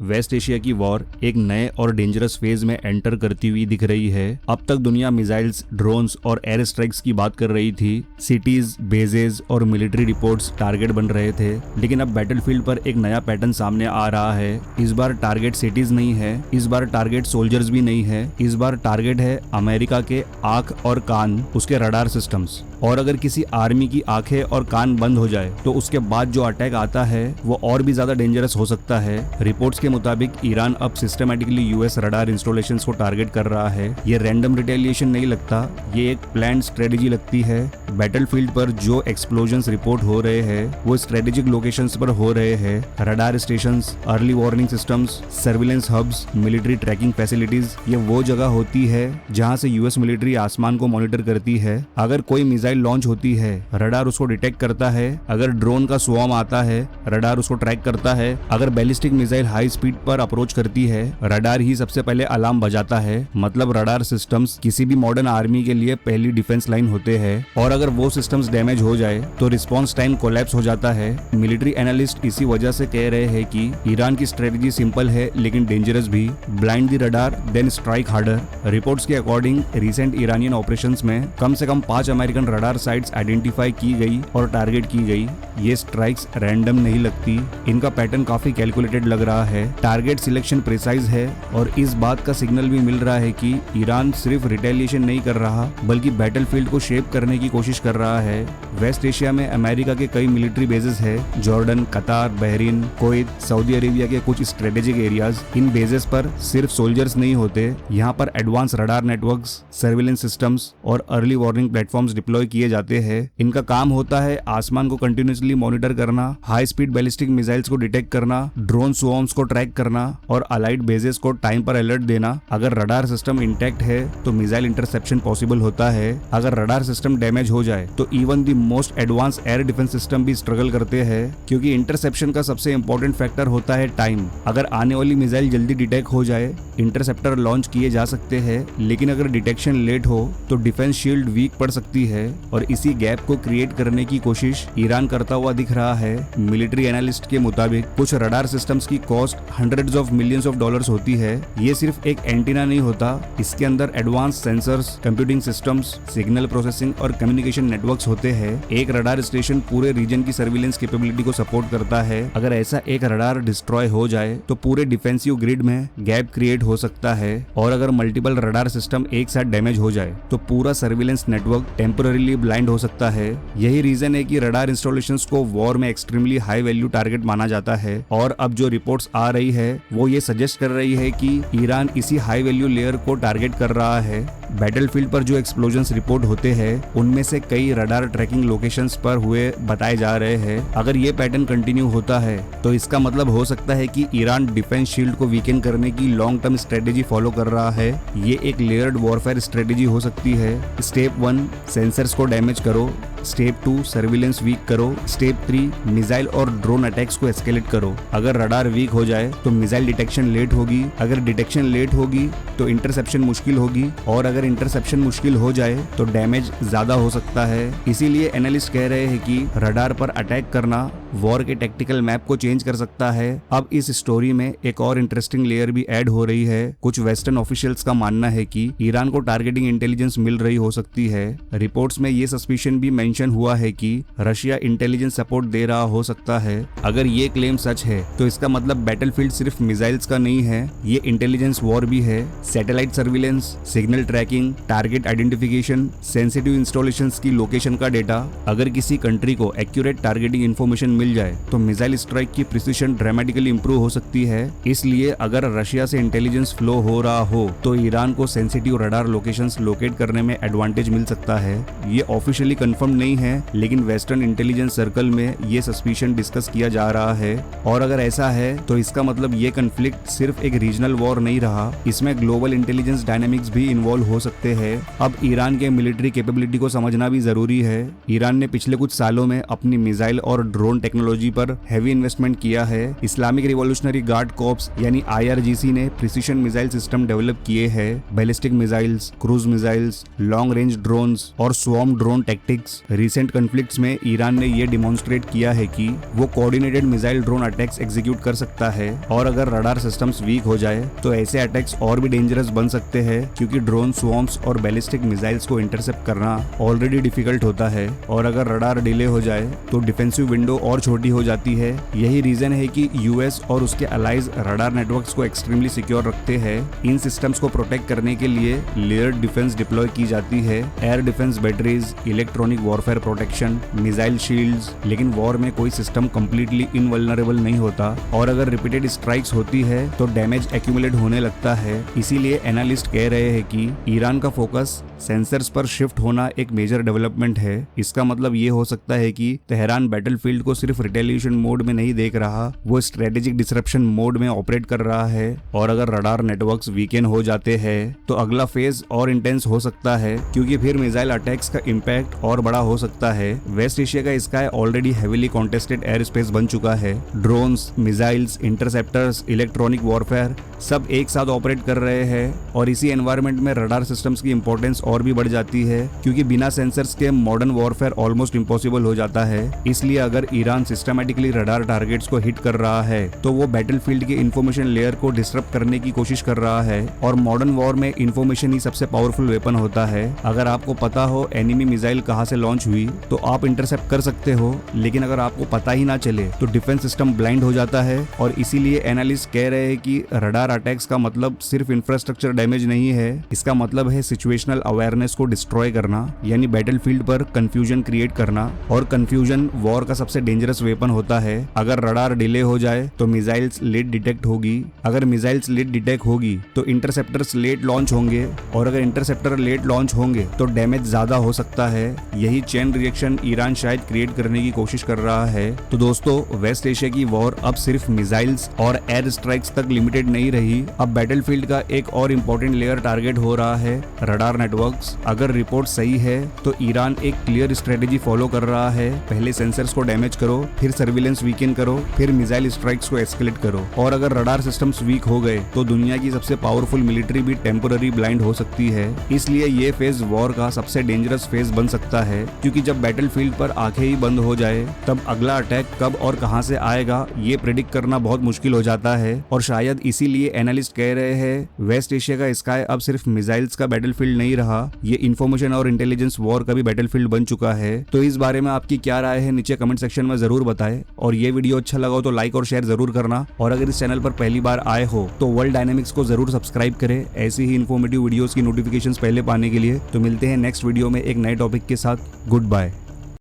Waste Asia की war एक नए और डेंजरस फेज में एंटर करती हुई दिख रही है। अब तक दुनिया मिसाइल्स, ड्रोन्स और एयर स्ट्राइक्स की बात कर रही थी। सिटीज, बेजेस और मिलिट्री रिपोर्ट्स टारगेट बन रहे थे, लेकिन अब बैटलफील्ड पर एक नया पैटर्न सामने आ रहा है। इस बार टारगेट सिटीज नहीं है, इस बार टारगेट सोल्जर्स भी नहीं है, इस बार टारगेट है अमेरिका के आंख और कान, उसके रडार सिस्टम्स। और अगर किसी आर्मी की आंखें और कान बंद हो जाए तो उसके बाद जो अटैक आता है वो और भी ज्यादा डेंजरस हो सकता है। रिपोर्ट्स के मुताबिक ईरान अब सिस्टमैटिकली यूएस रडार इंस्टॉलेशंस को टारगेट कर रहा है। ये रैंडम रिटेलिएशन नहीं लगता, ये एक प्लान्ड स्ट्रेटेजी लगती है। बैटलफील्ड पर जो एक्सप्लोजन्स रिपोर्ट हो रहे हैं वो स्ट्रेटेजिक लोकेशंस पर हो रहे हैं। Radar stations, early warning systems, surveillance hubs, military tracking facilities, ये वो जगह होती है जहां से यूएस मिलिट्री आसमान को मॉनिटर करती है। अगर कोई मिसाइल लॉन्च होती है, रडार उसको डिटेक्ट करता है। अगर ड्रोन का स्वॉर्म आता है, रडार उसको ट्रैक करता है। अगर बैलिस्टिक मिसाइल हाई स्पीड पर अप्रोच करती है, रडार ही सबसे पहले अलार्म बजाता है। मतलब रडार सिस्टम्स किसी भी मॉडर्न आर्मी के लिए पहली डिफेंस लाइन होते हैं। और अगर वो सिस्टम्स डैमेज हो जाए तो रिस्पॉन्स टाइम कोलैप्स हो जाता है। मिलिट्री एनालिस्ट इसी वजह से कह रहे हैं कि ईरान की स्ट्रेटेजी सिंपल है लेकिन डेंजरस भी। Blind the radar then strike harder. Reports के अकॉर्डिंग रिसेंट ईरानियन ऑपरेशंस में कम से कम 5 अमेरिकन रडार साइट्स आइडेंटिफाई की गई और टारगेट की गई। ये स्ट्राइक्स रैंडम नहीं लगती, इनका पैटर्न काफी कैलकुलेटेड लग रहा है। टारगेट सिलेक्शन प्रिसाइज है और इस बात का सिग्नल भी मिल रहा है कि ईरान सिर्फ रिटेलिएशन नहीं कर रहा बल्कि बैटलफील्ड को शेप करने की कोशिश कर रहा है। वेस्ट एशिया में अमेरिका के कई मिलिट्री बेसेस है, जॉर्डन, कतार, बहरीन, कुवैत, सऊदी अरेबिया के कुछ स्ट्रेटेजिक एरियाज। इन बेसेस पर सिर्फ सोल्जर्स नहीं होते, यहाँ पर advance radar networks, surveillance systems और अर्ली वार्निंग प्लेटफॉर्म्स डिप्लॉय किए जाते हैं। इनका काम होता है आसमान को कंटिन्यूअसली मॉनिटर करना, हाई स्पीड बैलिस्टिक मिसाइल्स को डिटेक्ट करना, ड्रोन स्वॉर्म्स को ट्रैक करना और अलाइड बेसेस को टाइम पर अलर्ट देना। अगर रडार सिस्टम इंटैक्ट है तो मिसाइल इंटरसेप्शन पॉसिबल होता है। अगर रडार सिस्टम डैमेज हो जाए तो even the most advance air defence system भी स्ट्रगल करते हैं, क्योंकि इंटरसेप्शन का सबसे इंपॉर्टेंट फैक्टर होता है टाइम। अगर आने वाली मिसाइल जल्दी डिटेक्ट हो जाए, इंटरसेप्टर लॉन्च किए जा सकते हैं, लेकिन अगर डिटेक्शन लेट हो तो डिफेंस शील्ड वीक पड़ सकती है और इसी गैप को क्रिएट करने की कोशिश ईरान करता हुआ दिख रहा है। मिलिट्री एनालिस्ट के मुताबिक कुछ रडार सिस्टम्स की cost hundreds of millions of dollars होती है। ये सिर्फ एक एंटीना नहीं होता, इसके अंदर advance sensors, computing systems, signal processing और कम्युनिकेशन नेटवर्क्स होते हैं। एक रडार स्टेशन पूरे रीजन की सर्विलेंस कैपेबिलिटी को सपोर्ट करता है। अगर ऐसा एक रडार डिस्ट्रॉय हो जाए तो पूरे डिफेंसिव ग्रिड में गैप क्रिएट हो सकता है। और अगर मल्टीपल रडार सिस्टम एक साथ डैमेज हो जाए तो पूरा सर्विलेंस नेटवर्क टेम्पररीली ब्लाइंड हो सकता है। यही रीजन है कि रडार इंस्टॉलेशंस को वॉर में एक्सट्रीमली हाई वैल्यू टारगेट माना जाता है। और अब जो रिपोर्ट्स आ रही है वो ये सजेस्ट कर रही है कि ईरान इसी हाई वैल्यू लेयर को टारगेट कर रहा है। बैटलफील्ड पर जो एक्सप्लोजन्स रिपोर्ट होते हैं उनमें से कई रडार ट्रैकिंग लोकेशंस पर हुए बताए जा रहे हैं। अगर ये पैटर्न कंटिन्यू होता है तो इसका मतलब हो सकता है कि ईरान डिफेंस शील्ड को वीकेन करने की लॉन्ग टर्म स्ट्रेटेजी फॉलो कर रहा है। ये एक लेयर्ड वॉरफेयर स्ट्रेटेजी हो सकती है। स्टेप 1 सेंसर्स को डैमेज करो, स्टेप 2 सर्विलेंस वीक करो, स्टेप 3 मिसाइल और ड्रोन अटैक्स को एस्केलेट करो। अगर रडार वीक हो जाए तो मिसाइल डिटेक्शन लेट होगी, अगर डिटेक्शन लेट होगी तो इंटरसेप्शन मुश्किल होगी, और अगर इंटरसेप्शन मुश्किल हो जाए तो डैमेज ज्यादा हो सकता है। इसीलिए एनालिस्ट कह रहे हैं कि रडार पर अटैक करना वॉर के टैक्टिकल मैप को चेंज कर सकता है। अब इस स्टोरी में एक और इंटरेस्टिंग लेयर भी ऐड हो रही है। कुछ वेस्टर्न ऑफिशियल्स का मानना है कि ईरान को टारगेटिंग इंटेलिजेंस मिल रही हो सकती है। रिपोर्ट्स में ये सस्पिशन भी मेंशन हुआ है कि रशिया इंटेलिजेंस सपोर्ट दे रहा हो सकता है। अगर ये क्लेम सच है तो इसका मतलब बैटलफील्ड सिर्फ मिसाइल्स का नहीं है, ये इंटेलिजेंस वॉर भी है। Satellite surveillance, signal tracking, target identification, sensitive installations की लोकेशन का डेटा। अगर किसी कंट्री को एक्यूरेट टारगेटिंग इन्फॉर्मेशन मिल जाए तो मिसाइल स्ट्राइक की प्रिसिशन ड्रामेटिकली इंप्रूव हो सकती है। इसलिए अगर रशिया से इंटेलिजेंस फ्लो हो रहा हो तो ईरान को सेंसिटिव रडार लोकेशंस लोकेट करने में एडवांटेज मिल सकता है। ये ऑफिशियली कंफर्म नहीं है, लेकिन वेस्टर्न इंटेलिजेंस सर्कल में ये सस्पिशन डिस्कस किया जा रहा है। और अगर ऐसा है तो इसका मतलब ये कन्फ्लिक्ट सिर्फ एक रीजनल वॉर नहीं रहा, इसमें ग्लोबल इंटेलिजेंस डायनामिक्स भी इन्वॉल्व हो हो सकते हैं। अब ईरान के मिलिट्री कैपेबिलिटी को समझना भी जरूरी है। ईरान ने पिछले कुछ सालों में अपनी मिसाइल और ड्रोन टेक्नोलॉजी पर हैवी इन्वेस्टमेंट किया है। इस्लामिक रिवॉल्यूशनरी गार्ड कॉर्प्स यानी IRGC ने प्रिसीशन मिसाइल सिस्टम डेवलप किए हैं। Ballistic missiles, cruise missiles, long range drones और swarm drone tactics. Recent conflicts में ईरान ने ये डिमॉन्स्ट्रेट किया है कि वो coordinated missile drone attacks execute कर सकता है। और अगर रडार सिस्टम्स वीक हो जाए तो ऐसे अटैक्स और भी डेंजरस बन सकते हैं, क्योंकि ड्रोन स्वॉर्म्स और बैलिस्टिक मिसाइल्स को इंटरसेप्ट करना ऑलरेडी डिफिकल्ट होता है। और अगर रडार डिले हो जाए तो डिफेंसिव विंडो और छोटी हो जाती है। यही रीजन है कि यूएस और उसके अलाइज रडार नेटवर्क्स को एक्सट्रीमली सिक्योर रखते हैं। इन सिस्टम्स को प्रोटेक्ट करने के लिए लेयर्ड डिफेंस डिप्लॉय की जाती है। Air defence batteries, electronic warfare protection, missile shields. लेकिन वॉर में कोई सिस्टम कंप्लीटली इनवल्नरेबल नहीं होता और अगर रिपीटेड स्ट्राइक्स होती है तो डैमेज एक्यूमुलेट होने लगता है। इसीलिए एनालिस्ट कह रहे हैं कि ईरान का फोकस सेंसर्स पर शिफ्ट होना एक मेजर डेवलपमेंट है। इसका मतलब ये हो सकता है कि तेहरान बैटलफील्ड को सिर्फ रिटेलिएशन मोड में नहीं देख रहा, वो स्ट्रेटेजिक डिसरप्शन मोड में ऑपरेट कर रहा है। और अगर रडार नेटवर्क्स वीकेन हो जाते हैं तो अगला फेज और इंटेंस हो सकता है, क्योंकि फिर मिसाइल अटैक्स का इम्पैक्ट और बड़ा हो सकता है। वेस्ट एशिया का sky already heavily contested air space बन चुका है। Drones, missiles, interceptors, electronic warfare सब एक साथ ऑपरेट कर रहे हैं। और इसी एनवायरनमेंट में रडार सिस्टम्स की इंपॉर्टेंस और भी बढ़ जाती है, क्योंकि बिना सेंसर्स के मॉडर्न वॉरफेयर ऑलमोस्ट इम्पॉसिबल हो जाता है। इसलिए अगर ईरान सिस्टमैटिकली रडार टारगेट्स को हिट कर रहा है तो वो बैटलफील्ड के इंफॉर्मेशन लेयर को डिस्टर्ब करने की कोशिश कर रहा है। और मॉडर्न वॉर में इंफॉर्मेशन ही सबसे पावरफुल वेपन होता है। अगर आपको पता हो एनिमी मिसाइल कहां से लॉन्च हुई तो आप इंटरसेप्ट कर सकते हो, लेकिन अगर आपको पता ही ना चले तो डिफेंस सिस्टम ब्लाइंड हो जाता है। और इसीलिए एनालिस्ट कह रहे हैं कि रडार अटैक्स का मतलब सिर्फ इंफ्रास्ट्रक्चर डैमेज नहीं है, इसका मतलब है सिचुएशनल अवेयरनेस को डिस्ट्रॉय करना, यानी बैटलफील्ड पर कंफ्यूजन क्रिएट करना। और कंफ्यूजन वॉर का सबसे डेंजरस वेपन होता है। अगर रडार डिले हो जाए तो मिसाइल्स लेट डिटेक्ट होगी, अगर मिसाइल्स लेट डिटेक्ट होगी तो इंटरसेप्टर्स लेट लॉन्च होंगे, और अगर इंटरसेप्टर लेट लॉन्च होंगे तो डैमेज ज्यादा हो सकता है। यही चेन रिएक्शन ईरान शायद क्रिएट करने की कोशिश कर रहा है। तो दोस्तों, वेस्ट एशिया की वॉर अब सिर्फ मिसाइल्स और एयर स्ट्राइक्स तक लिमिटेड नहीं रही। अब बैटलफील्ड का एक और इम्पोर्टेंट लेयर टारगेट हो रहा है, रडार नेटवर्क्स। अगर रिपोर्ट सही है तो ईरान एक क्लियर स्ट्रेटेजी फॉलो कर रहा है। पहले सेंसर्स को डैमेज करो, फिर सर्विलेंस वीकेन करो, फिर मिसाइल स्ट्राइक्स को एस्केलेट करो। और अगर रडार सिस्टम्स वीक हो गए तो दुनिया की सबसे पावरफुल मिलिट्री भी टेम्पोररी ब्लाइंड हो सकती है। इसलिए ये फेज वॉर का सबसे डेंजरस फेज बन सकता है, क्योंकि जब बैटलफील्ड पर आंखें ही बंद हो जाए तब अगला अटैक कब और कहां से आएगा ये प्रेडिक्ट करना बहुत मुश्किल हो जाता है। और शायद इसीलिए एनालिस्ट कह रहे हैं वेस्ट एशिया का स्काई अब सिर्फ मिसाइल्स का बैटलफील्ड नहीं रहा, ये इन्फॉर्मेशन और इंटेलिजेंस वॉर का भी बैटलफील्ड बन चुका है। तो इस बारे में आपकी क्या राय है नीचे कमेंट सेक्शन में जरूर बताएं। और ये वीडियो अच्छा लगा हो तो लाइक और शेयर जरूर करना। और अगर इस चैनल पर पहली बार आए हो तो वर्ल्ड डायनेमिक्स को जरूर सब्सक्राइब करें ऐसी ही इन्फॉर्मेटिव वीडियोस की नोटिफिकेशंस पहले पाने के लिए। तो मिलते हैं नेक्स्ट वीडियो में एक नए टॉपिक के साथ। Good bye.